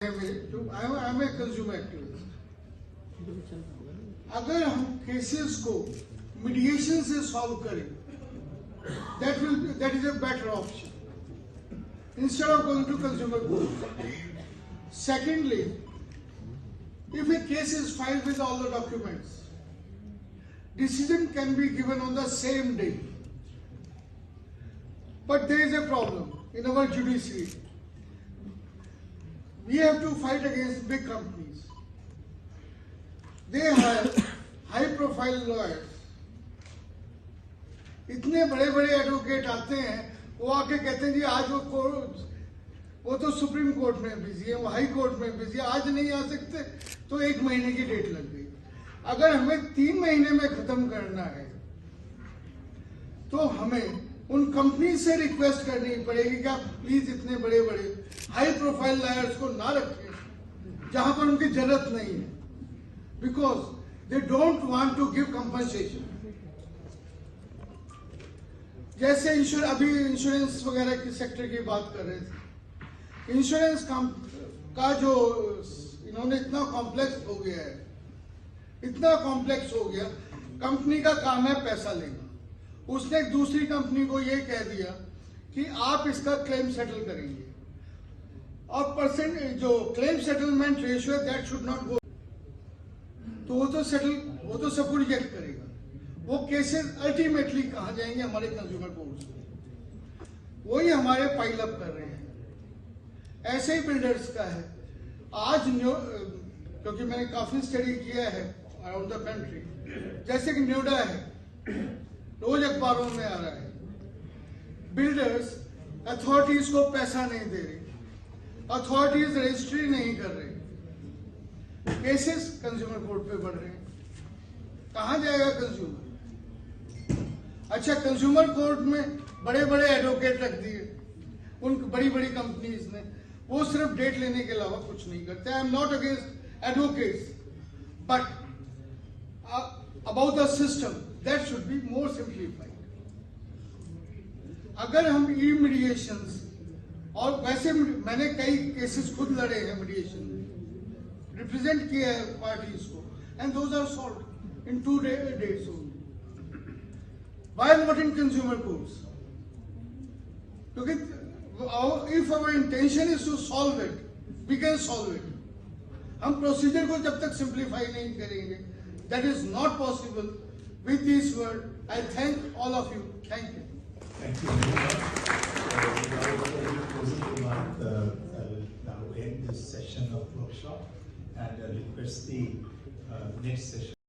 I am a consumer activist. अगर हम cases को मीडिएशन से सॉल्व करें, that is a better option instead of going to consumer court. Secondly, if a case is filed with all the documents, decision can be given on the same day. But there is a problem in our judiciary. We have to fight against big companies. They have high-profile lawyers. इतने बड़े-बड़े advocate आते हैं, वो आके कहते हैं जी आज वो तो सुप्रीम कोर्ट में बिजी है, वो हाई कोर्ट में बिजी है, आज नहीं आ सकते, तो 1 महीने की डेट लग गई। अगर हमें 3 महीने में खत्म करना है तो हमें उन कंपनी से रिक्वेस्ट करनी पड़ेगी कि आप प्लीज इतने बड़े बड़े हाई प्रोफाइल लॉयर्स को ना रखें जहां पर उनकी जरूरत नहीं है, because they don't want to give compensation. जैसे अभी इंश्योरेंस वगैरह के सेक्टर की बात कर रहे थे, इंश्योरेंस का जो इन्होंने इतना कॉम्प्लेक्स हो गया है, इतना कॉम्प्लेक्स हो गया, कंपनी का काम है पैसा लेना। उसने एक दूसरी कंपनी को ये कह दिया कि आप इसका क्लेम सेटल करेंगे और परसेंट जो क्लेम सेटलमेंट रेशियो है दैट शुड नॉट गो, तो वो तो सबको रिजेक्ट करेगा। वो केसेस अल्टीमेटली कहां जाएंगे? हमारे कंज्यूमर कोर्ट्स में। वही हमारे पाइल अप कर रहे हैं। ऐसे ही बिल्डर्स का है। आज क्योंकि मैंने काफी स्टडी किया है अराउंड द कंट्री, जैसे कि नोएडा है, रोज अखबारों में आ रहा है, बिल्डर्स अथॉरिटीज को पैसा नहीं दे रही, अथॉरिटीज रजिस्ट्री नहीं कर रही, केसेस कंज्यूमर कोर्ट पे बढ़ रहे हैं। कहां जाएगा कंज्यूमर? अच्छा, कंज्यूमर कोर्ट में बड़े बड़े एडवोकेट रख दिए उन बड़ी बड़ी कंपनीज ने, वो सिर्फ डेट लेने के अलावा कुछ नहीं करते। I am not against advocates, but about the system that should be more simplified. अगर हम ई मीडिएशंस, और वैसे मैंने कई केसेस खुद लड़े हैं मीडिएशन में, रिप्रेजेंट किया है पार्टीज को, and those are solved in 2 days only. Why not in consumer courts? क्योंकि if our intention is to solve it, we can solve it. हम प्रोसीजर को जब तक सिंप्लीफाई नहीं करेंगे, that is not possible. With this word, I thank all of you. Thank you. Thank you very much. Closing remark. I will now end this session of workshop and request the next session.